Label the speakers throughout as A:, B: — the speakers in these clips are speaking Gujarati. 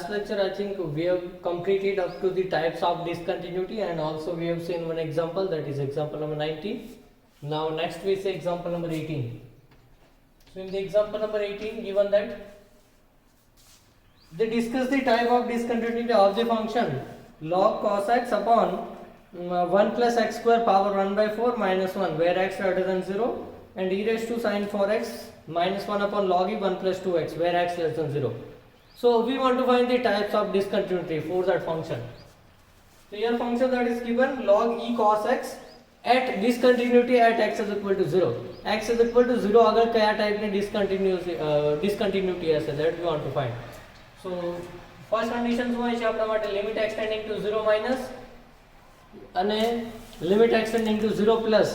A: last lecture I think we have completed up to the types of discontinuity, and also we have seen one example, that is example number 19. Now next we say example number 18. So in the example number 18 given that they discuss the type of discontinuity of the function log cos x upon 1 plus x square power 1 by 4 minus 1 where x greater than 0, and e raised to sin 4x minus 1 upon log e 1 plus 2x where x less than 0. So we want to find the types of discontinuity for that function. So here function that is given log e cos x at discontinuity at x is equal to 0. X is equal to 0 अगर क्या type में discontinuity है that we want to find. So first condition શું છે આપણા માટે limit extending to 0 minus અને limit extending to 0 plus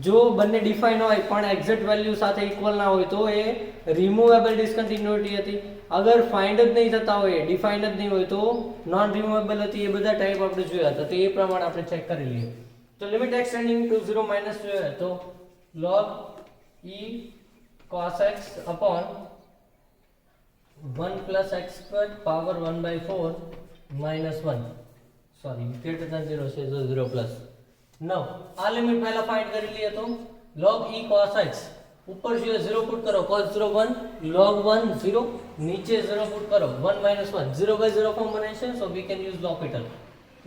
A: જો બંને ડિફાઇન હોય પણ એક્ઝેક્ટ વેલ્યુ સાથે ઇક્વલ ના હોય તો એ રિમૂવેબલ ડિસ્કન્ટિન્યુટી હતી. અગર ફાઇન્ડ જ નહીં થતા હોય ડિફાઇન જ નહીં હોય તો નોન રિમૂવેબલ હતી. એ બધા ટાઈપ આપણે જોયા હતા તો એ પ્રમાણે આપણે ચેક કરી લઈએ. તો લિમિટ એક્સટેન્ડિંગ ટુ 0 માઇનસ જોઈએ તો log e cos x upon 1 plus x squared power 1 by 4 minus 1 sorry greater than 0 છે તો 0 plus. now આ લિમિટ પહેલા ફાઇન્ડ કરી લઈએ તો log e cos x ऊपर जो 0 पुट करो cos 0 1 log 1 0 नीचे 0 पुट करो 1 minus 1 0 by 0 फॉर्म बने છે so we can use L'Hopital.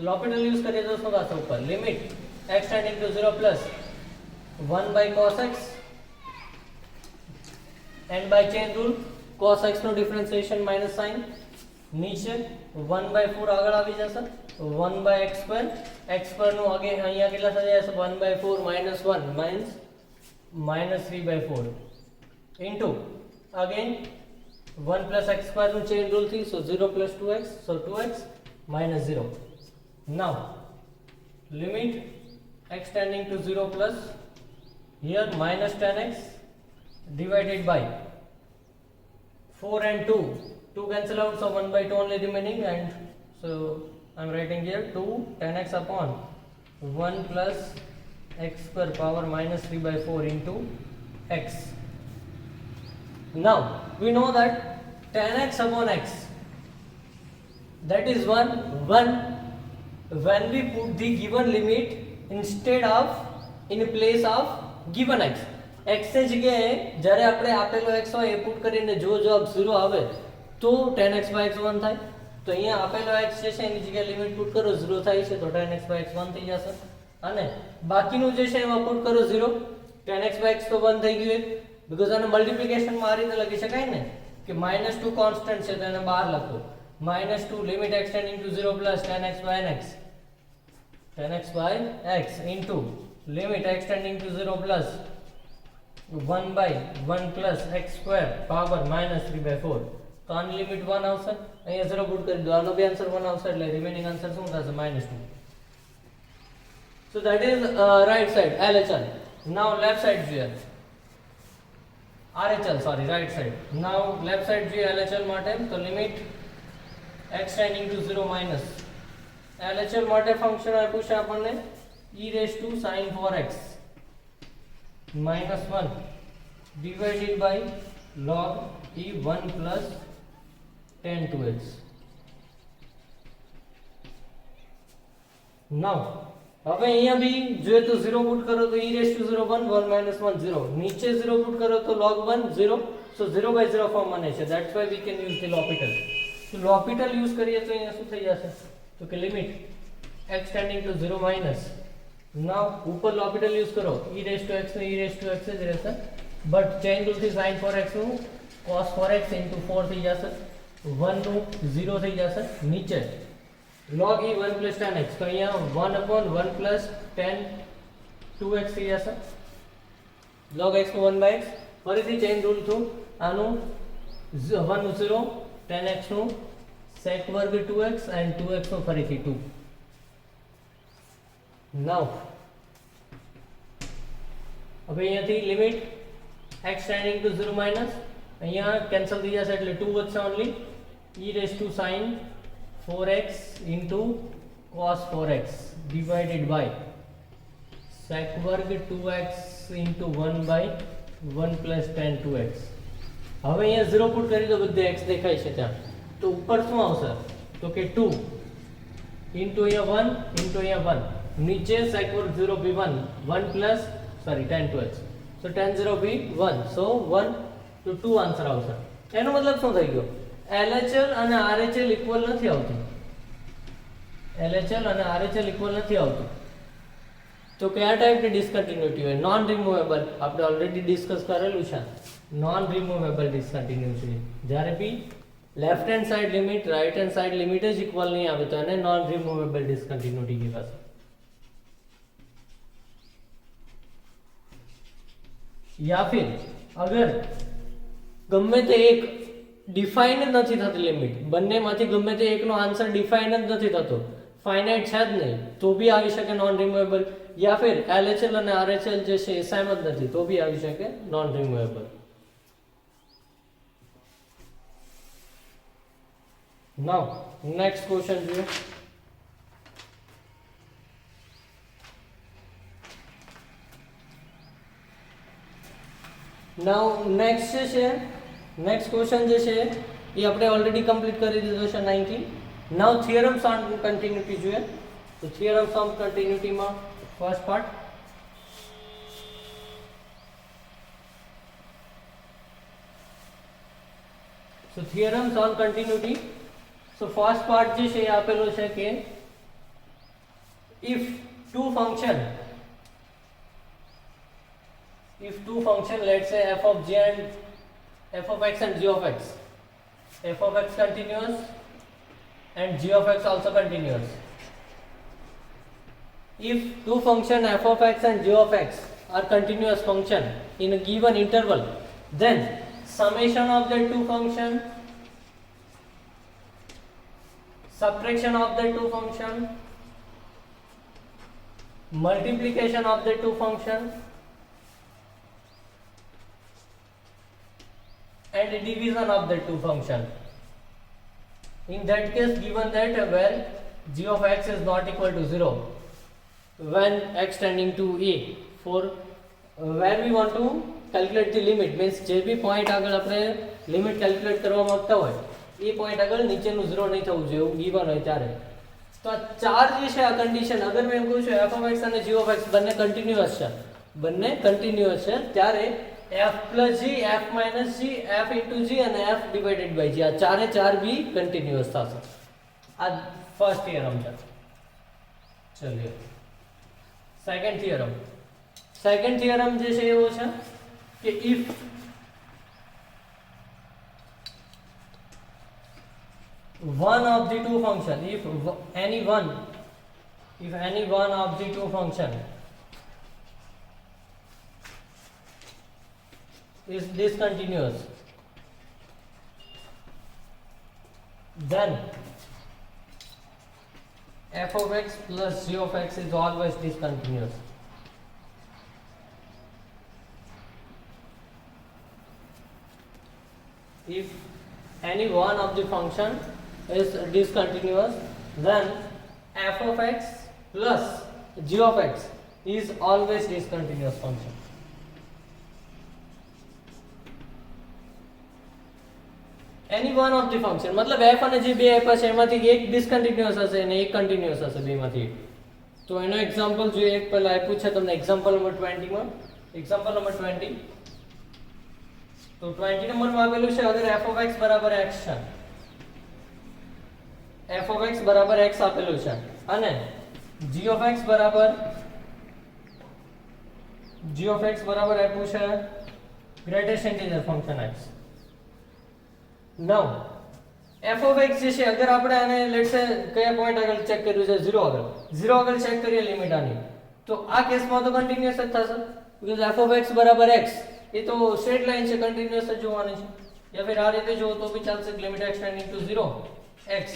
A: L'Hopital use करिए तो શું થશે ઉપર limit x tending to 0 plus 1 by cos x and by chain rule cos x no differentiation minus sin નીચે 1 by 4 આગળ આવી જશે 1 by x square નું આગે અહીંયા કેટલા થઈ જશે 1 by 4 minus 1 minus 3 by 4 into again 1 plus x square નું chain rule થી so 0 plus 2x so 2x minus 0. now limit x tending to 0 plus here minus 10x divided by 4 and 2 cancel out so 1 by 2 only remaining, and so I'm writing here 2 10x upon 1 plus x square power minus 3 by 4 into x. now we know that 10x upon x that is 1 when we put the given limit instead of in place of given x. x ની જગ્યાએ જ્યારે આપણે આપેલો x હોય એ પુટ કરીને જો જવાબ 0 આવે તો 10x by x 1 થાય. તો અહીંયા આપેલો x જે છે એની જગ્યાએ લિમિટ પુટ કરો 0 થાય છે તો 10x by x 1 થઈ જશે, અને બાકીનું જે છે એમાં પુટ કરો 0 10x by x તો 1 થઈ ગયું બીકોઝ આને મલ્ટીપ્લિકેશન માં આ રીતે લખી શકાય ને કે -2 કોન્સ્ટન્ટ છે તો એને બહાર લખો -2 limit extending two 0 plus 10x by x into limit extending to 0 plus 1 by 1 plus x square power minus 3 by 4 તો આની લિમિટ 1 આવશે અહીંયા 0 પુટ કરી દો આનો બી આન્સર 1 આવશે એટલે રિમેનિંગ આન્સર શું થશે -2. so that is right side LHL. now left side જોઈએ RHL sorry right side. now left side જોઈએ LHL માટે તો limit x tending to 0 minus LHL માટે ફંક્શન આપ્યું છે આપણને e raised to sin 4x minus 1 divided by log e 1 plus tan 2x. now હવે અહીંયા બી જોઈએ તો 0 પુટ કરો તો e raised to 0 1 1 minus 1 0 નીચે 0 પુટ કરો તો log 1 0 so 0 by 0 ફોર્મ બને છે. that's why we can use the L'Hopital. તો L'Hopital યુઝ કરીએ તો અહીંયા શું થઈ જશે તો કે limit x tending to 0 minus now ऊपर L'Hopital यूज करो e raised to x में e raised to x જ રહેશે but chain rule થી sin 4x નું cos 4x into 4 થઈ જશે 1 નું 0 થઈ જશે નીચે log e 1 plus tan x તો અહીંયા 1 upon 1 plus tan 2x થઈ જશે log x નું 1 by x ફરીથી chain rule થ્રુ આનું 1 નું 0 tan x નું sec વર્ગ 2x and 2x નું ફરીથી 2. now હવે અહીંયાથી limit x tending to 0 minus અહીંયા કેન્સલ થઈ જશે એટલે 2 વધશે only e raised to sin 4x into cos 4x divided by sec વર્ગ 2x into 1 by 1 plus tan 2x. હવે અહીંયા 0 પુટ કરી દો બધે x દેખાય છે ત્યાં તો ઉપર શું આવશે તો કે 2 ઇન્ટુ અહીંયા 1 ઇન્ટુ અહીંયા 1 નીચે sec વર્ગ 0 be 1 1 plus sorry tan 2h so tan 0 be 1 so 1 તો 2 આન્સર આવશે એનો મતલબ શું થઈ ગયો LHL અને RHL ઇક્વલ નથી આવતું LHL અને RHL ઇક્વલ નથી આવતું તો કયા ટાઈપની ડિસકન્ટિન્યુટી હોય નોન રિમૂવેબલ આપણે ઓલરેડી ડિસ્કસ કરેલું છે નોન રિમૂવેબલ ડિસકન્ટિન્યુટી જ્યારે બી left hand side limit right hand side limit જ ઇક્વલ નહીં આવે તો એને નોન રિમૂવેબલ ડિસકન્ટિન્યુટી કહેવાશે या फिर अगर गમે તે એક ડિફાઇન જ નથી થતી લિમિટ બંનેમાંથી ગમે તે એકનો આન્સર ડિફાઇન જ નથી થતો ફાઇનાઇટ છે જ નહીં તો બી આવી શકે નોન રિમૂવેબલ યા ફિર LHL અને RHL જે છે એ સેમ જ નથી તો બી આવી શકે નોન રિમૂવેબલ નાઉ નેક્સ્ટ ક્વેશ્ચન જોઈએ નાઉ નેક્સ્ટ છે નેક્સ્ટ ક્વેશ્ચન જે છે એ આપણે ઓલરેડી કમ્પ્લીટ કરી દીધો છે 19 નાઉ થિયરમ્સ ઓન કન્ટિન્યુટી જોઈએ તો થિયરમ્સ ઓન કન્ટિન્યુટીમાં first part so theorems on continuity so first part જે છે એ આપેલો છે કે if two function let's say f of g and f of x and g of x f of x continuous and g of x also continuous if two function f of x and g of x are continuous function in a given interval then summation of the two function subtraction of the two function multiplication of the two function and division of the two function in that case given that where g of x is not equal to 0 when x tending to a for where we want to calculate the limit means જે બી પોઈન્ટ આગળ આપણે લિમિટ કેલ્ક્યુલેટ કરવા માંગતા હોય એ પોઈન્ટ આગળ નીચેનું 0 નહીં થવું જોઈએ એવું ગીવન હોય ત્યારે તો આ ચાર જે છે આ કન્ડિશન અગર મેં એમ કહું છું f of x અને g of x બંને કન્ટિન્યુઅસ છે ત્યારે f plus g f minus g f into g અને f divided by g આ ચારે ચાર બી કન્ટિન્યુઅસ થશે આ ફર્સ્ટ થિયરમ છે ચલિए સેકન્ડ થિયરમ જે છે એવો છે કે if one of the two function if any one of the two function is discontinuous then f of x plus g of x is always discontinuous if any one of the function is discontinuous then f of x plus g of x is always discontinuous function any one of the function मतलब f અને g બે આપ્યા છે એમાંથી એક ડિસકન્ટિન્યુઅસ હશે અને એક કન્ટિન્યુઅસ હશે બેમાંથી તો એનો એક્ઝામ્પલ જોઈએ એક પહેલા આપ્યું છે તમને એક્ઝામ્પલ નંબર 20 માં એક્ઝામ્પલ નંબર 20 તો 20 નંબરમાં આપેલું છે અગર f of x બરાબર x છે f of x બરાબર x આપેલું છે અને g of x બરાબર આપ્યું છે greatest integer function x now f of x જે છે અગર આપણે આને લેટ્સ સે કયા પોઈન્ટ આગળ ચેક કર્યું છે 0 આગળ ચેક કરીએ લિમિટ આની તો આ કેસમાં તો કન્ટિન્યુઅસ જ થશે બીકોઝ f of x બરાબર x એ તો સ્ટ્રેટ લાઈન છે કન્ટિન્યુઅસ જ જોવાની છે યા ફિર આ રીતે જો તો બી ચાલશે limit x tending to 0 x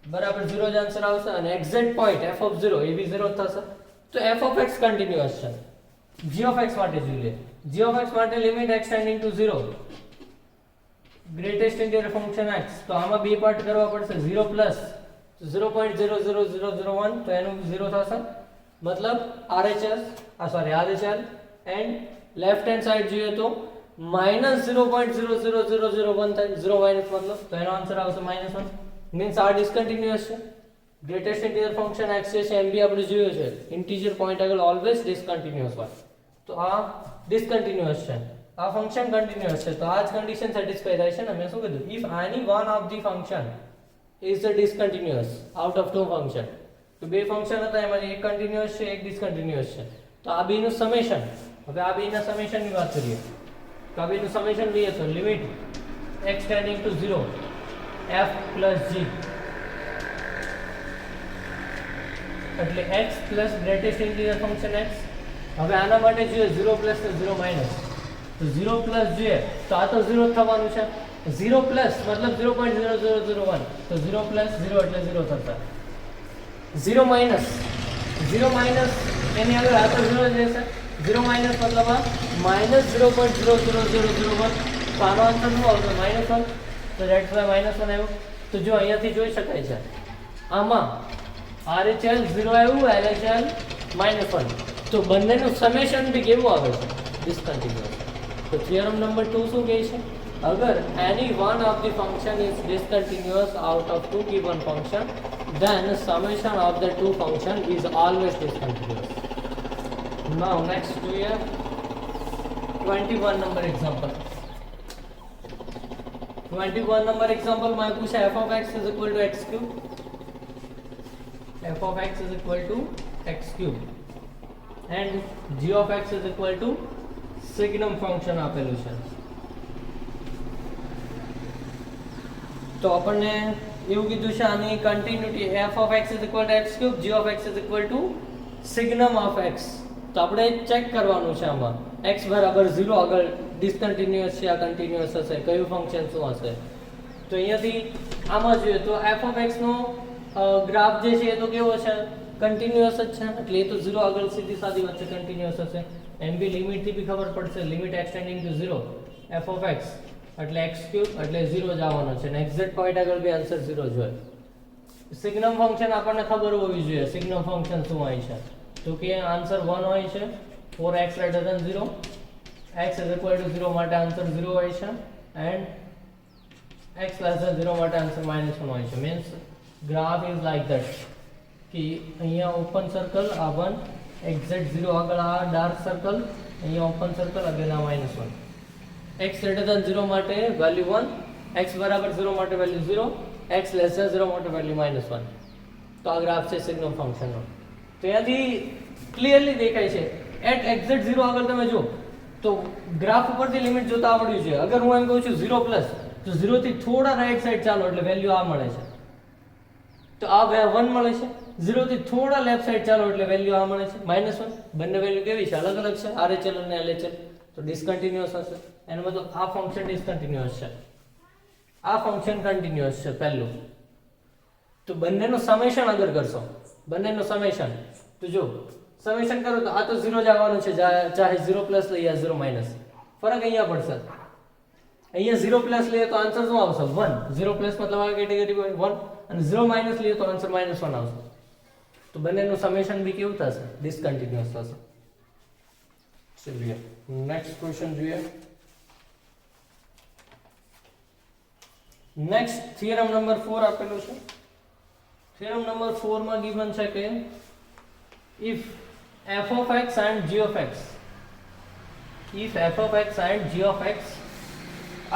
A: બરાબર 0 જ આન્સર આવશે અને એક્ઝેક્ટ પોઈન્ટ f of 0 એ બી 0 થશે તો f of x કન્ટિન્યુઅસ છે g of x માટે જોઈએ g of x માટે limit x tending to 0 greatest integer function x તો આમાં બે પાર્ટ કરવા પડશે 0 પ્લસ 0.00001 તો એનું 0 થશે મતલબ RHL and left hand side જોઈએ તો -0.00001 થાય, 0 માઇનસ મતલબ તો એનો આન્સર આવશે -1 મીન્સ આ ડિસકન્ટિન્યુઅસ છે. ગ્રેટેસ્ટ ઇન્ટિજર ફંક્શન x છે એમ બી આપણે જોયું છે ઇન્ટિજર પોઈન્ટ આગળ ઓલવેઝ ડિસકન્ટિન્યુઅસ હોય, તો આ ડિસકન્ટિન્યુઅસ છે, આ ફંક્શન કન્ટિન્યુઅસ છે, તો આ જ કન્ડિશન સેટિસ્ફાઈ થાય છે ને. મેં શું કીધું, if any one of the function is the discontinuous out of two function, તો બે ફંક્શન હતા એમાંથી એક કન્ટિન્યુઅસ છે એક ડિસકન્ટિન્યુઅસ છે, તો આ બેનું સમેશન, હવે આ બેના સમેશન ની વાત કરીએ તો આ બેનું સમેશન લઈએ તો limit x tending to 0 f plus g એટલે x plus greatest integer function x. હવે આના માટે જોઈએ 0 પ્લસ તો 0 માઇનસ, તો 0 પ્લસ જોઈએ તો આ તો 0 થવાનું છે, 0 પ્લસ મતલબ 0.0001 તો 0 પ્લસ 0 એટલે 0 થશે, 0 માઇનસ એની આગળ આ તો 0 જ રહેશે, 0 માઇનસ મતલબ આ -0.00001 તો આનો આન્સર શું આવશે -1, તો ધેટ્સ વાય -1 આવ્યું. તો જો અહીંયાથી જોઈ શકાય છે આમાં RHL 0 આવ્યું, LHL -1, તો બંનેનું સમેશન બી કેવું આવે છે ડિસકન્ટિન્યુઅસ. તો થિયરમ નંબર 2 શું કહે છે, અગર any one of the function is discontinuous out of two given function then summation of the two function is always discontinuous. Now next જોઈએ 21 number example. 21 number example માં પૂછે f of x is equal to x cube, f of x is equal to x cube and g of x is equal to signum function આપેલું છે. તો આપણને એવું કીધું છે આની continuity f of x is equal to x cube, g of x is equal to signum of x. તો આપણે ચેક કરવાનું છે આમાં x બરાબર 0 આગળ ડિસકન્ટિન્યુઅસ છે આ કન્ટિન્યુઅસ હશે, કયું ફંક્શન શું હશે. તો અહીંયાથી આમાં જોઈએ તો f of x નો ગ્રાફ જે છે એ તો કેવો છે કન્ટિન્યુઅસ જ છે, એટલે એ તો 0 આગળ સીધી સાદી વચ્ચે કન્ટિન્યુઅસ હશે. એમ બી લિમિટ થી બી ખબર પડશે, limit x tending to 0 f of x એટલે x ક્યુબ એટલે 0 જ આવવાનો છે, અને એક્ઝેક્ટ પોઈન્ટ આગળ બી આન્સર 0 જ હોય. સિગ્નમ ફંક્શન આપણને ખબર હોવી જોઈએ સિગ્નમ ફંક્શન શું હોય છે, તો કે આન્સર 1 હોય છે for x greater than 0, x is equal to 0 માટે આન્સર 0 હોય છે and x less than 0 માટે આન્સર -1 હોય છે. Means graph is like that કે અહીંયા ઓપન સર્કલ આ 1, એક્ઝેક્ટ 0 આગળ આ ડાર્ક સર્કલ, અહીંયા ઓપન સર્કલ આગળ આ -1. x greater than 0 માટે વેલ્યુ 1, x બરાબર 0 માટે વેલ્યુ 0, x less than 0 માટે વેલ્યુ -1. તો આ ગ્રાફ છે સિગ્નમ ફંક્શનનો. તો અહીંયાથી ક્લિયરલી દેખાય છે એટ એક્ઝેક્ટ 0 આગળ તમે જો તો ગ્રાફ ઉપરથી લિમિટ જોતા આવડ્યું છે. અગર હું એમ કહું છું 0 પ્લસ તો 0 થી થોડા રાઈટ સાઈડ ચાલો એટલે વેલ્યુ આ મળે છે, તો આ 1 મળે છે. 0 થી થોડા લેફ્ટ સાઈડ ચાલો એટલે વેલ્યુ આ મળે છે -1. બંને વેલ્યુ કેવી છે અલગ અલગ છે RHL અને LHL, તો ડિસકન્ટિન્યુઅસ હશે. એનો મતલબ આ ફંક્શન ડિસકન્ટિન્યુઅસ છે, આ ફંક્શન કન્ટિન્યુઅસ છે પહેલું. તો બંનેનો સમેશન અગર કરશો, બંનેનો સમેશન તો જો સમેશન કરો તો આ તો 0 જ આવવાનું છે, ચાહે 0 પ્લસ લઈએ યા 0 માઇનસ, ફરક અહીંયા પડશે. અહીંયા 0 પ્લસ લઈએ તો આન્સર શું આવશે 1, 0 પ્લસ મતલબ આ કેટેગરી હોય 1, અને 0 માઇનસ લઈએ તો આન્સર -1 આવશે. તો બંનેનું સમેશન બી કેવું થશે ડિસકન્ટિન્યુઅસ થશે. ચલિए નેક્સ્ટ ક્વેશ્ચન જોઈએ. નેક્સ્ટ થિયરમ નંબર 4 આપેલું છે. થિયરમ નંબર 4 માં given છે કે if f of x and g of x, if f of x and g of x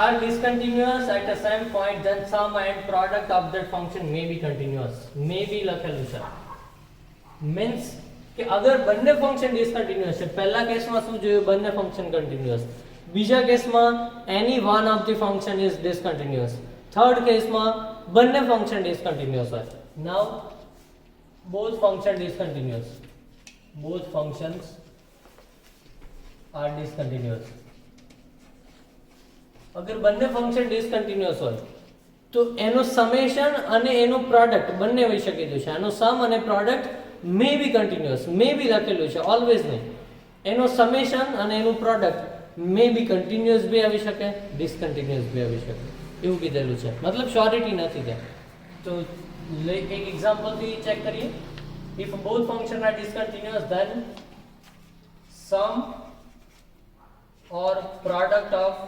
A: are discontinuous at a same point then sum and product of that function may be continuous. may be લખેલું છે મીન્સ કે અગર બંને ફંક્શન ડિસકન્ટિન્યુઅસ છે, પહેલા કેસમાં શું જોયું બંને ફંક્શન કન્ટિન્યુઅસ, બીજા કેસમાં any one of the function is discontinuous, third કેસમાં બંને ફંક્શન ડિસકન્ટિન્યુઅસ હોય. નાઉ both function discontinuous, both functions are discontinuous. અગર બંને ફંક્શન ડિસકન્ટિન્યુઅસ હોય તો એનો સમેશન અને એનો પ્રોડક્ટ બંને હોઈ શકે છે. આનો સમ અને પ્રોડક્ટ મે બી કન્ટિન્યુઅસ, મે બી લખેલું છે ઓલવેઝ નહીં. એનો સમેશન અને એનું પ્રોડક્ટ મે બી કન્ટિન્યુઅસ બી આવી શકે, ડિસકન્ટિન્યુઅસ બી આવી શકે એવું કીધેલું છે, મતલબ શ્યોરિટી નથી ત્યાં. તો એક એક્ઝામ્પલ થી ચેક કરીએ. if both functions are discontinuous then sum or product of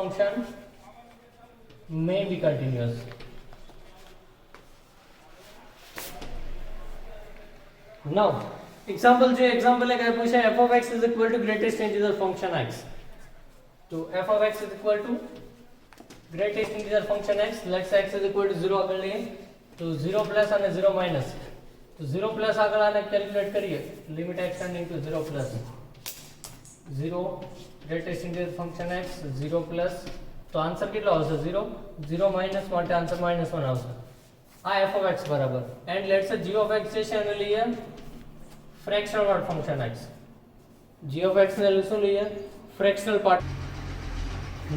A: function may be continuous. Now example जो example है क्या पूछा f of x is equal to greatest integer function x. तो f of x is equal to greatest integer function x. Let's say x is equal to 0 આગળ લઈએ તો 0 પ્લસ અને 0 માઇનસ. તો 0 પ્લસ આગળ આને કેલ્ક્યુલેટ કરીએ limit x tending to 0 plus 0 greatest integer function x 0 plus તો આન્સર કેટલો આવશે 0 0 માઇનસ માટે આન્સર -1 આવશે. આ f of x બરાબર and let's say g of x જે છે એને લઈએ fractional part function x. g of x ને શું લઈએ fractional part.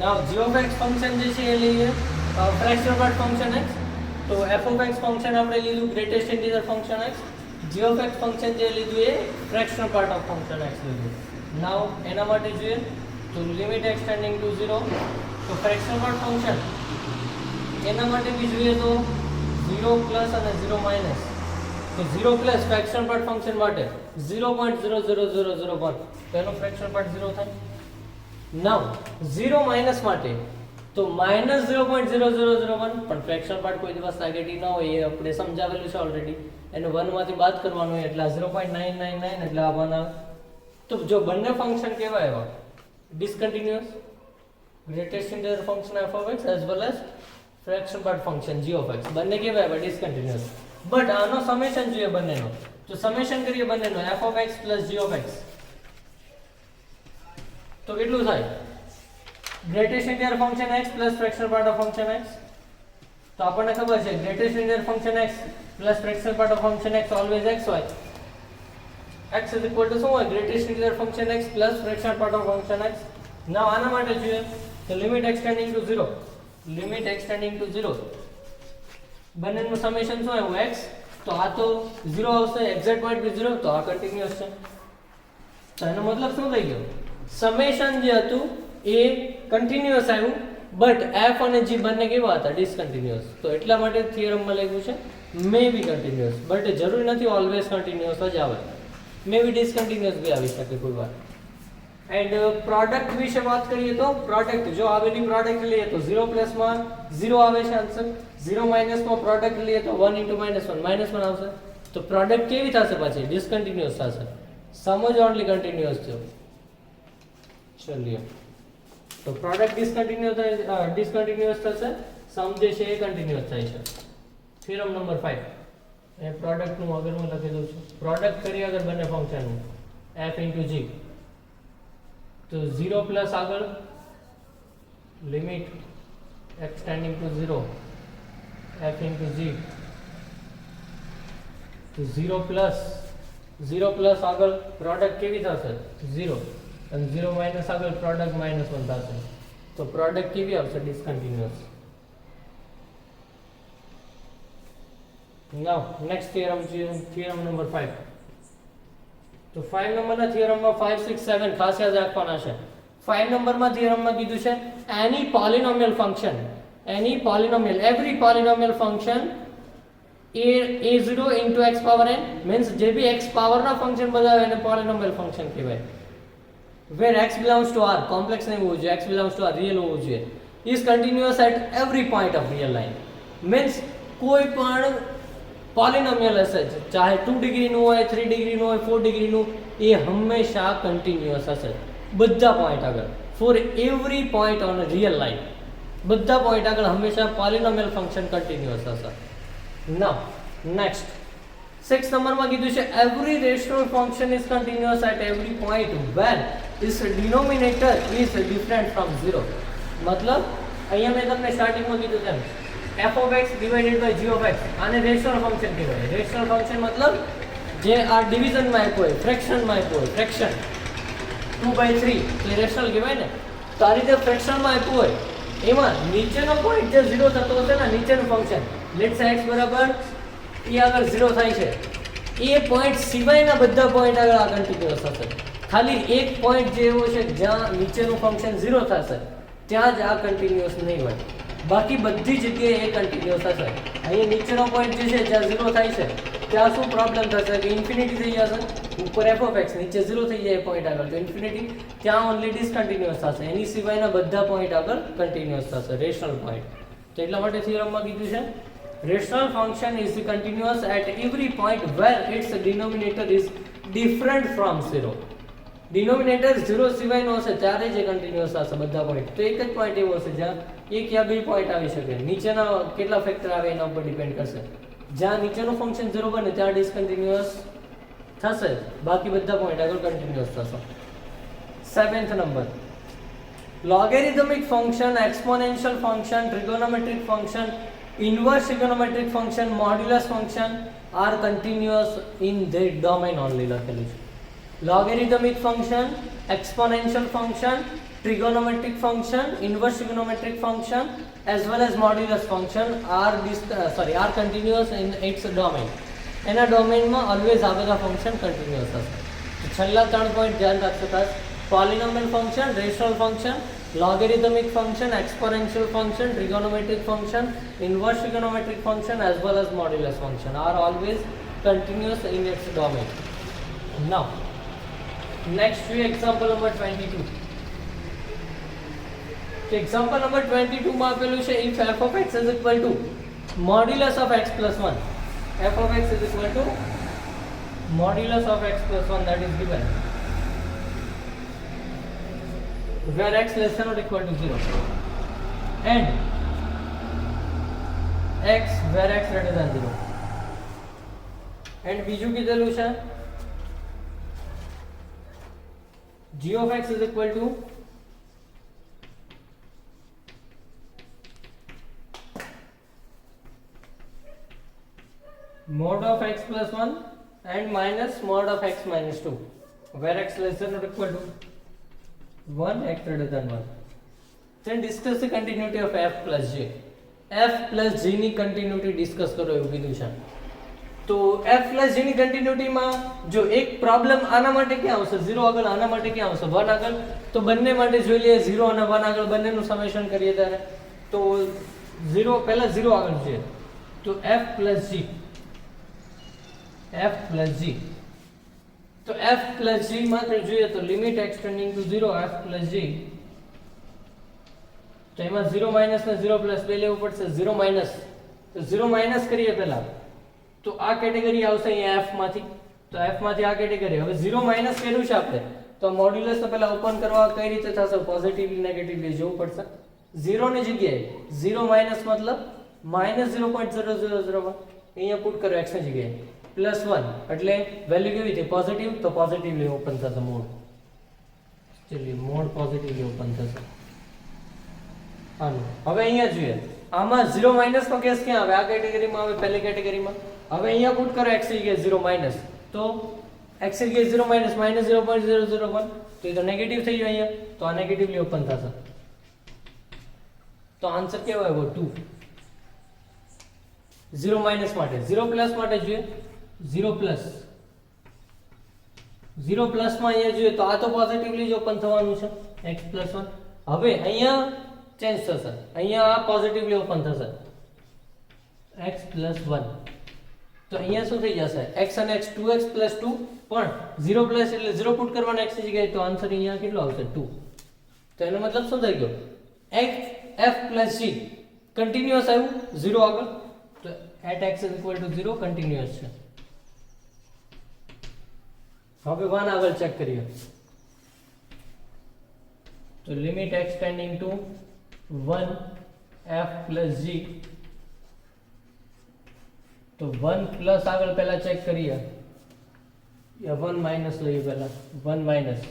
A: Now g of x function જે છે એ લઈએ ફ્રેક્શનલ પાર્ટ ફંક્શન x. તો f of x ફંક્શન આપણે લીધું greatest integer function x. g of x function જે લીધું એ fractional part of function x લીધું. નાઉ એના માટે જોઈએ તો લિમિટ x ટેન્ડિંગ ટુ 0 તો ફ્રેક્શનલ પાર્ટ ફંક્શન એના માટે બી જોઈએ તો 0 પ્લસ અને 0 માઇનસ. તો 0 પ્લસ ફ્રેક્શનલ પાર્ટ ફંક્શન માટે 0.00001 તો એનો ફ્રેક્શનલ પાર્ટ 0 થાય. નાઉ 0 માઇનસ માટે તો -0.0001 પણ ફ્રેક્શનલ પાર્ટ કોઈ દિવસ નેગેટિવ ન હોય એ આપણે સમજાવેલું છે ઓલરેડી. એને 1 માંથી બાદ કરવાનું હોય એટલે 0.999 એટલે આ 1 આવે. તો જો બંને ફંક્શન કેવા એવા discontinuous greatest integer function f of x as well as fractional part function g of x બંને કેવા એવા ડિસકન્ટિન્યુઅસ. બટ આનો સમેશન જોઈએ બંનેનો તો સમેશન કરીએ બંનેનો f of x plus g of x તો કેટલું થાય greatest integer function x plus fractional part of function x. તો આપણને ખબર છે greatest integer function x plus fractional part of function x always x હોય. x is equal to શું હોય greatest integer function x plus fractional part of function x. Now આના માટે જોઈએ તો limit x tending to 0 limit x tending to 0 બંનેનું સમેશન શું આવ્યું x. તો આ તો 0 આવશે એક્ઝેક્ટ પોઈન્ટ બી 0 તો આ કન્ટિન્યુઅસ છે. તો એનો મતલબ શું થઈ ગયો સમેશન જે હતું એ કન્ટિન્યુઅસ આવ્યું બટ f અને g બંને કેવા હતા ડિસકન્ટિન્યુઅસ. તો એટલા માટે થિયરમમાં લખ્યું છે મે બી કન્ટિન્યુઅસ બટ જરૂરી નથી ઓલવેઝ કન્ટિન્યુઅસ જ આવે. મે બી ડિસકન્ટિન્યુઅસ બી આવી શકે કોઈ વાર. એન્ડ પ્રોડક્ટ વિશે વાત કરીએ તો પ્રોડક્ટ જો આવેલી પ્રોડક્ટ લઈએ તો 0 પ્લસ માં 0 આવે છે આન્સર. 0 માઇનસ માં પ્રોડક્ટ લઈએ તો 1 into -1 આવશે. તો પ્રોડક્ટ કેવી થશે પાછી ડિસકન્ટિન્યુઅસ થશે. સમ જ ઓન્લી કન્ટિન્યુઅસ છે. ચલિए તો પ્રોડક્ટ ડિસકન્ટિન્યુઅસ થશે સમ જે છે એ કન્ટિન્યુઅસ થાય છે. થિયરમ નંબર 5 એ પ્રોડક્ટ નું આગળ હું લખી દઉં છું. પ્રોડક્ટ કરીએ અગર બંને ફંક્શન નું f into g તો 0 પ્લસ આગળ limit x tending to 0 f into g તો 0 પ્લસ આગળ પ્રોડક્ટ કેવી થશે 0 અને 0 માઇનસ આગળ પ્રોડક્ટ -1 થશે. તો પ્રોડક્ટ કેવી આવશે ડિસકન્ટિન્યુઅસ. નાઉ નેક્સ્ટ થિયરમ છે થિયરમ નંબર 5. તો 5 નંબરના થિયરમમાં 5 6 7 ખાસ યાદ રાખવાના છે. 5 નંબરમાં થિયરમમાં કીધું છે any polynomial function every polynomial function a0 into x power n means જે બી x પાવર ના ફંક્શન બતાવે એને પોલિનોમિયલ ફંક્શન કહેવાય. where x belongs to r complex નહીં હોવું જોઈએ x belongs to r real હોવું જોઈએ is continuous at every point of real line means કોઈ પણ પોલિનોમિયલ હશે ચાહે 2 ડિગ્રી નું હોય 3 ડિગ્રી નું હોય 4 ડિગ્રી નું એ હંમેશા કન્ટિન્યુઅસ હશે બધા પોઈન્ટ આગળ for every point on a real line બધા પોઈન્ટ આગળ હંમેશા પોલિનોમિયલ ફંક્શન કન્ટિન્યુઅસ હશે. નાઉ નેક્સ્ટ 6 નંબરમાં કીધું છે every rational function is continuous at every point when its denominator is different from 0. મતલબ અહીંયા મેં તમને સ્ટાર્ટિંગમાં કીધું તેમ f of x divided by g of x આને રેશનલ ફંક્શન કહેવાય. રેશનલ ફંક્શન મતલબ જે આ ડિવિઝનમાં આપ્યો હોય ફ્રેક્શનમાં આપ્યો હોય ફ્રેક્શન 2/3 એ રેશનલ કહેવાય ને. તો આ રીતે ફ્રેક્શનમાં આપ્યું હોય એમાં નીચેનો પોઈન્ટ જે 0 થતો હશે ને નીચેનું ફંક્શન લેટ્સ સે x બરાબર એ આગળ 0 થાય છે એ પોઈન્ટ સિવાયના બધા પોઈન્ટ આગળ આ કન્ટિન્યુઅસ થશે. ખાલી એક પોઈન્ટ જે એવો છે જ્યાં નીચેનું ફંક્શન 0 થશે ત્યાં જ આ કન્ટિન્યુઅસ નહીં હોય. બાકી બધી જગ્યાએ એ કન્ટિન્યુઅસ હશે. અહીંયા નીચેનો પોઈન્ટ જે છે જ્યાં 0 થાય છે ત્યાં શું પ્રોબ્લેમ થશે કે ઇન્ફિનિટી થઈ જશે. ઉપર f ઓફ x, નીચે 0 થઈ જાય પોઈન્ટ આગળ તો ઇન્ફિનિટી, ત્યાં ઓનલી ડિસકન્ટિન્યુઅસ થશે. એની સિવાયના બધા પોઈન્ટ આગળ કન્ટિન્યુઅસ થશે, રેશનલ પોઈન્ટ. તો એટલા માટે થિયરમમાં કીધું છે rational function is continuous at every point where its denominator is different from 0. Denominator 0 સિવાયનો હશે ત્યારે જ કન્ટિન્યુઅસ થશે બધા પોઈન્ટ. તો એક જ પોઈન્ટ એવો હશે જ્યાં એક યા બે પોઈન્ટ આવી શકે. નીચેના કેટલા ફેક્ટર આવે એના ઉપર ડિપેન્ડ કરશે. જ્યાં નીચેનું ફંક્શન 0 બને ત્યાં ડિસકન્ટિન્યુઅસ થશે, બાકી બધા પોઈન્ટ આગળ કન્ટિન્યુઅસ થશે. 7th number, logarithmic function, exponential function, trigonometric function, inverse trigonometric function, modulus function are continuous in their domain only લખેલું છે. logarithmic function, exponential function, trigonometric function, inverse trigonometric function as well as modulus function are continuous in its domain. એના ડોમેનમાં ઓલવેઝ આ બધા ફંક્શન કન્ટિન્યુઅસ હશે. છેલ્લા 3 પોઈન્ટ ધ્યાન રાખશો ખાસ. પોલિનોમિયલ function, rational function, logarithmic function, exponential function, trigonometric function, inverse trigonometric function as well as modulus function are always continuous in its domain. Now next we example number 22. So example number 22 માં આપેલું છે if f of x is equal to modulus of x plus 1, f of x is equal to modulus of x plus 1 that is given where x less than or equal to 0 and x where x greater than 0 and બીજું કીધેલું છે g of x is equal to mod of x plus 1 and minus mod of x minus 2 where x less than or equal to 1, x greater than 1. Then discuss the continuity of f plus g. f plus g ની કન્ટિન્યુટી ડિસ્કસ કરો એવું કીધું છે. તો f plus g ની કન્ટિન્યુટીમાં જો એક પ્રોબ્લેમ આના માટે ક્યાં આવશે 0 આગળ, આના માટે ક્યાં આવશે 1 આગળ. તો બંને માટે જોઈ લઈએ 0 અને 1 આગળ બંનેનું સમેશન કરીએ ત્યારે તો 0 પહેલા 0 આગળ છે તો f plus g તો f plus g માત્ર જોઈએ તો limit extending two 0 f plus g તો એમાં 0 માઈનસ ને 0 પ્લસ બે લેવું પડશે. 0 માઈનસ તો 0 માઈનસ કરીએ પહેલા તો આ કેટેગરી આવશે અહીંયા f માંથી, તો f માંથી આ કેટેગરી. હવે 0 માઈનસ કર્યું છે આપણે તો મોડ્યુલસ તો પહેલા ઓપન કરવા કઈ રીતે થશે, પોઝિટિવલી નેગેટિવલી જોવું પડશે. 0 ની જગ્યાએ 0 માઈનસ મતલબ -0.0001 અહીંયા પુટ કરો x ની જગ્યાએ +1 એટલે વેલ્યુ કેવી છે પોઝિટિવ, તો પોઝિટિવલી ઓપન થશે મોડ. ચલિए મોડ પોઝિટિવલી ઓપન થશે. હાલો હવે અહીંયા જોઈએ આમાં 0 માઈનસ નો કેસ ક્યાં આવે, આ કેટેગરીમાં આવે, પહેલી કેટેગરીમાં. હવે અહીંયા પુટ કરો x ની જગ્યાએ 0 માઈનસ તો x ની જગ્યાએ 0 માઈનસ -0.001 તો એ તો નેગેટિવ થઈ ગયો અહીંયા, તો આ નેગેટિવલી ઓપન થશે. તો આન્સર કેવો આવ્યો 2. 0 માઈનસ માટે. 0 પ્લસ માટે જોઈએ 0 પ્લસ માં અહીંયા જોઈએ તો આ તો પોઝિટિવલી જ ઓપન થવાનું છે x + 1. હવે અહીંયા ચેન્જ થશે, અહીંયા આ પોઝિટિવલી ઓપન થશે x + 1 તો અહીંયા શું થઈ જશે x અને x 2x + 2 પણ 0 પ્લસ એટલે 0 પુટ કરવાનો x ની જગ્યાએ તો આન્સર અહીંયા કેટલો આવશે 2. તો એનો મતલબ શું થઈ ગયો x f + g કન્ટિન્યુઅસ આવ્યું 0 આગળ તો at x = 0 કન્ટિન્યુઅસ છે. હવે 1 આગળ ચેક કરીએ તો limit extending two 1 f + g તો 1 પ્લસ આગળ પહેલા ચેક કરીએ યા 1 માઈનસ લઈએ પહેલા 1 માઈનસ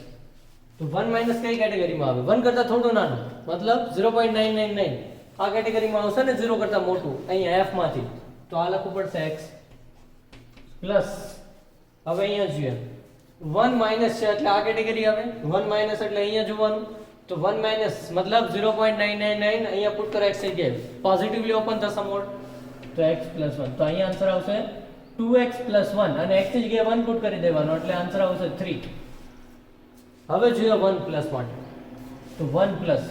A: તો 1 માઈનસ કઈ કેટેગરીમાં આવે 1 કરતા થોડું નાનું મતલબ 0.999 આ કેટેગરીમાં આવશે ને 0 કરતા મોટું અહીંયા f માંથી તો આ લખવું પડશે x પ્લસ હવે અહીંયા જોઈએ 1 માઈનસ છે એટલે આ કેટેગરી આવે 1 માઈનસ એટલે અહીંયા જોવાનું તો 1 માઈનસ મતલબ 0.999 અહીંયા પુટ કરો x ની જગ્યાએ પોઝિટિવલી ઓપન થશે મોડ તો x + 1 તો અહીંયા આન્સર આવશે 2x + 1 અને x ની જગ્યાએ 1 પુટ કરી દેવાનો એટલે આન્સર આવશે 3. હવે જોઈએ 1 પ્લસ માટે તો 1 પ્લસ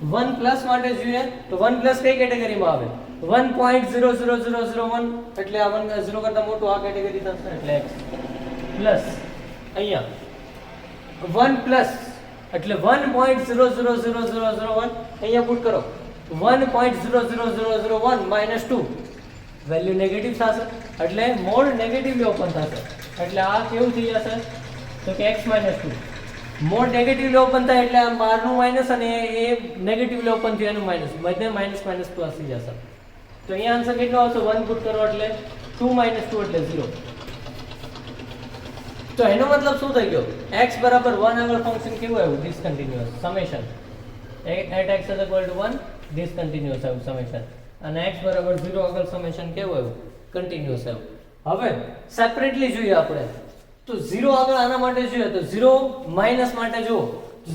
A: 1 પ્લસ માટે જોઈએ તો 1 પ્લસ કઈ કેટેગરીમાં આવે 1.00001 એટલે આ 1 0 કરતા મોટું આ કેટેગરી થશે એટલે x પ્લસ અહીંયા 1 પ્લસ એટલે 1.00001 અહીંયા પુટ કરો 1.00001 માઈનસ 2 વેલ્યુ નેગેટિવ થશે એટલે મોડ નેગેટિવલી ઓપન થશે એટલે આ કેવું થઈ જશે તો કે x - 2 મોડ નેગેટિવલી ઓપન થાય એટલે આ બારનું માઈનસ અને એ નેગેટિવલી ઓપન થયું એનું માઈનસ બધે માઈનસ માઈનસ પ્લસ થઈ જશે તો અહીંયા આન્સર કેટલો આવશે 1 પુટ કરો એટલે 2 - 2 એટલે 0 તો એનો મતલબ શું થઈ ગયો x બરાબર 1 આગળ ફંક્શન કેવું આવ્યું discontinuous summation at x = 1 discontinuous આવ્યું સમેશન અને x બરાબર 0 આગળ સમેશન કેવું આવ્યું કન્ટિન્યુઅસ આવ્યું હવે સેપરેટલી જોઈએ આપણે તો 0 આગળ આના માટે જોઈએ તો 0 માઈનસ માટે જો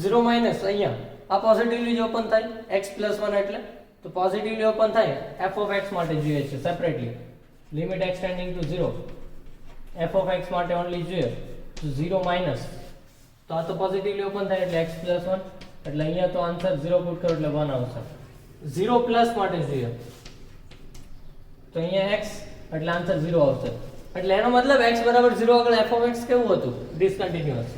A: 0 માઈનસ અહીંયા આ પોઝિટિવલી ઓપન થાય x + 1 એટલે તો પોઝિટિવલી ઓપન થાય f of x માટે જોઈએ છે separately limit x tending to 0 f of x માટે ઓન્લી જોઈએ તો 0 માઈનસ તો આ તો પોઝિટિવલી ઓપન થાય એટલે x + 1 એટલે અહીંયા તો આન્સર 0 પુટ કરો એટલે 1 આવશે 0 પ્લસ માટે જોઈએ તો અહીંયા x એટલે આન્સર 0 આવશે એટલે એનો મતલબ x બરાબર 0 આગળ f of x કેવું હતું ડિસકન્ટિન્યુઅસ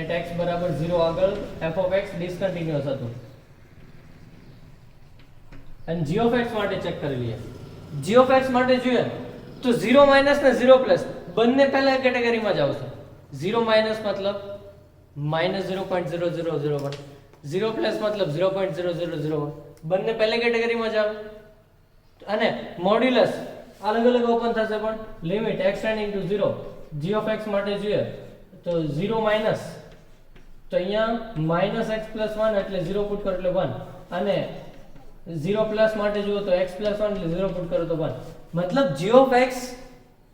A: at x બરાબર 0 આગળ f of x ડિસકન્ટિન્યુઅસ હતું અને g of x માટે ચેક કરી લઈએ g of x માટે જોઈએ તો 0 માઈનસ ને 0 પ્લસ બંને પહેલા કેટેગરીમાં જ આવશે 0 માઈનસ મતલબ -0.0001 0 પ્લસ મતલબ 0.0001 બંને પહેલી કેટેગરીમાં જ આવે અને મોડ્યુલસ અલગ અલગ ઓપન થશે પણ limit x tending to 0 g of x માટે જોઈએ તો 0 માઈનસ તો અહીંયા -x + 1 એટલે 0 પુટ કરો એટલે 1 અને 0 પ્લસ માટે જુઓ તો x + 1 એટલે 0 પુટ કરો તો 1 મતલબ g of x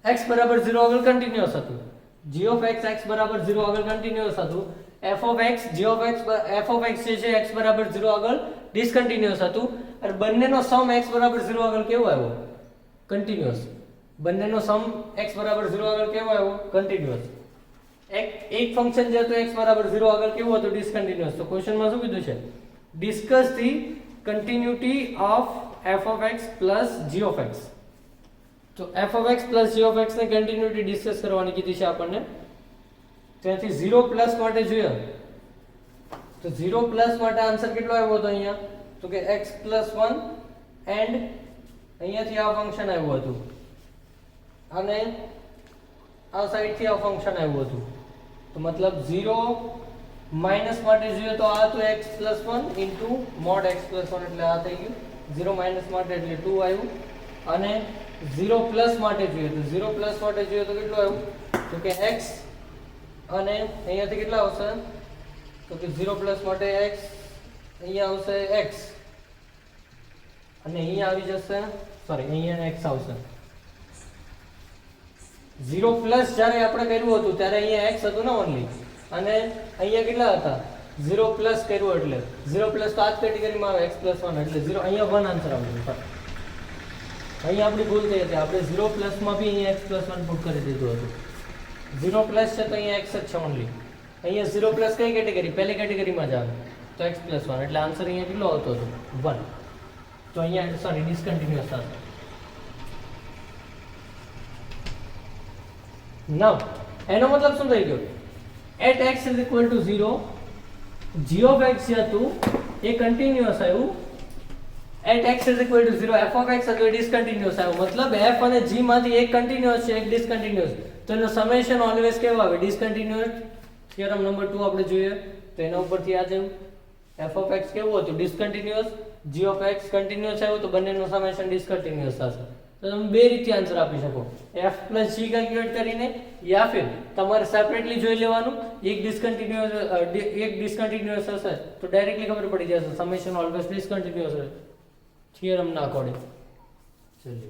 A: x બરાબર 0 આગળ કન્ટિન્યુઅસ હતું g of x x બરાબર 0 આગળ કન્ટિન્યુઅસ હતું f of x g of x f of x જે છે x બરાબર 0 આગળ ડિસકન્ટિન્યુઅસ હતું અને બંનેનો સમ x બરાબર 0 આગળ કેવો આવ્યો કન્ટિન્યુઅસ બંનેનો સમ x બરાબર 0 આગળ કેવો આવ્યો કન્ટિન્યુઅસ એક ફંક્શન જે હતું x બરાબર 0 આગળ કેવું હતું ડિસકન્ટિન્યુઅસ તો ક્વેશ્ચનમાં શું કીધું છે discuss the continuity of f of x plus g of x તો f of x plus g of x ની કન્ટિન્યુટી ડિસ્કસ કરવાની કીધી છે આપણને ત્યાંથી 0 પ્લસ માટે જોઈએ તો 0 પ્લસ માટે આન્સર કેટલો આવ્યો હતો અહીંયા તો કે x + 1 એન્ડ અહીંયાથી આ ફંક્શન આવ્યું હતું અને આ સાઈડથી આ ફંક્શન આવ્યું હતું તો મતલબ 0 માઈનસ માટે જોઈએ તો આ તો x + 1 mod x + 1 એટલે આ થઈ ગયું 0 માઈનસ માટે એટલે 2 આવ્યું અને 0 પ્લસ માટે જોઈએ તો 0 પ્લસ માટે જોઈએ તો કેટલું આવ્યું તો કે x અને અહીંયાથી કેટલા આવશે તો કે 0 પ્લસ માટે x અહીંયા આવશે x અને અહીંયા આવી જશે સોરી અહીંયા x આવશે 0 પ્લસ જ્યારે આપણે કર્યું હતું ત્યારે અહીંયા x હતું ને ઓન્લી અને અહીંયા કેટલા હતા 0 પ્લસ કર્યું એટલે 0 પ્લસ તો આ જ કેટેગરીમાં આવે x + 1 એટલે 0 અહીંયા 1 આન્સર આવશે અહીંયા આપણી ભૂલ થઈ હતી આપણે 0 પ્લસ માં બી અહીંયા x + 1 પુટ કરી દીધું હતું 0 પ્લસ છે તો અહીંયા x જ છે ઓન્લી અહીંયા 0 પ્લસ કઈ કેટેગરી પહેલી કેટેગરીમાં જ આવે તો x + 1 એટલે આન્સર અહીંયા કેટલો આવતો હતો 1 તો અહીંયા સોરી ડિસકન્ટિન્યુઅસ થશે નાઉ એનો મતલબ શું થઈ ગયો at x = 0 g of x જે હતું એ કન્ટિન્યુઅસ આવ્યું at x = 0 f of x હતું ડિસકન્ટિન્યુઅસ આવ્યું મતલબ f અને g માંથી એક કન્ટિન્યુઅસ છે એક ડિસકન્ટિન્યુઅસ તો એનો સમેશન ઓલવેઝ કેવો આવે ડિસકન્ટિન્યુઅસ થિયરમ નંબર 2 આપણે જોઈએ તો એના ઉપરથી આ જેવું f of x કેવું હતું discontinuous g of x continuous આવ્યું તો બંનેનો સમેશન ડિસકન્ટિન્યુઅસ થશે તો તમે બે રીતે આન્સર આપી શકો f + g કેલ્ક્યુલેટ કરીને યા ફિર તમારે સેપરેટલી જોઈ લેવાનું એક ડિસકન્ટિન્યુઅસ હશે તો ડાયરેક્ટલી ખબર પડી જશે સમેશન ઓલવેઝ ડિસકન્ટિન્યુઅસ હોય થિયરમ ના અકોર્ડિંગ ચલો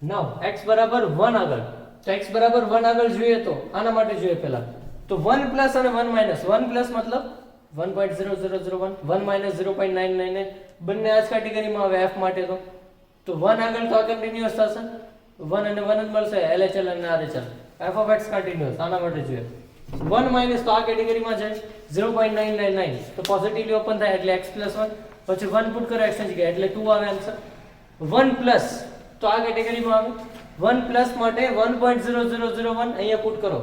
A: નાઉ x બરાબર 1 આગળ તો x બરાબર 1 આગળ જોઈએ તો આના માટે જોઈએ પહેલા તો 1 પ્લસ અને 1 માઈનસ 1 પ્લસ મતલબ 1.0001 1 - 0.999 બંને આ જ કેટેગરીમાં આવે f માટે તો 1 આગળ તો આ કન્ટિન્યુઅસ થશે 1 અને 1 જ મળશે LHL અને RHL f of x continuous આના માટે જોઈએ 1 માઇનસ તો આ કેટેગરીમાં જાય 0.999 તો પોઝિટિવલી ઓપન થાય એટલે x + 1 પછી 1 પુટ કરો x ની જગ્યાએ એટલે 2 આવે આન્સર 1 પ્લસ તો આ કેટેગરીમાં આવે 1 પ્લસ માટે 1.0001 અહીંયા પુટ કરો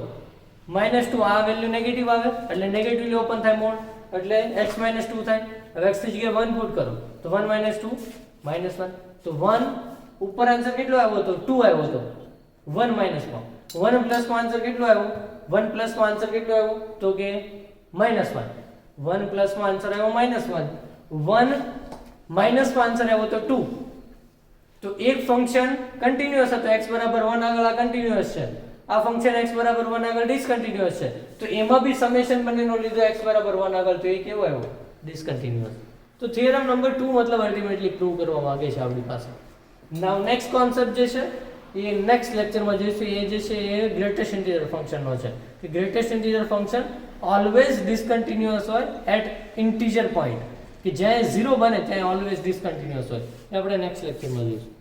A: -2 આ વેલ્યુ નેગેટિવ આવે એટલે નેગેટિવલી ઓપન થાય મોડ એટલે x - 2 થાય હવે x ની જગ્યાએ 1 પુટ કરો તો 1 - 2 -1 તો 1 ઉપર આન્સર કેટલો આવ્યો તો 2 આવ્યો તો 1 - 1 1 પ્લસ નો આન્સર કેટલો આવ્યો 1 પ્લસ નો આન્સર કેટલો આવ્યો તો કે -1 1 પ્લસ નો આન્સર આવ્યો -1 1 માઇનસ નો આન્સર આવ્યો તો 2 તો એક ફંક્શન કન્ટિન્યુઅસ હતો x બરાબર 1 આગળ આ કન્ટિન્યુઅસ છે આ ફંક્શન x બરાબર 1 આગળ ડિસકન્ટિન્યુઅસ છે તો એમાં બી સમેશન બંનેનો લીધો x બરાબર 1 આગળ તો એ કેવો આવ્યો ડિસકન્ટિન્યુઅસ તો થિયરમ નંબર 2 મતલબ અલ્ટિમેટલી પ્રૂવ કરવા માંગે છે આપણી પાસે નાઉ નેક્સ્ટ કોન્સેપ્ટ જે છે એ નેક્સ્ટ લેક્ચરમાં જોઈશું એ જે છે એ ગ્રેટેસ્ટ ઇન્ટિજર ફંક્શનનો છે કે greatest integer function always discontinuous હોય એટ ઇન્ટિજર પોઈન્ટ કે જ્યાં 0 બને ત્યાં ઓલવેઝ ડિસકન્ટિન્યુઅસ હોય એ આપણે નેક્સ્ટ લેક્ચરમાં જોઈશું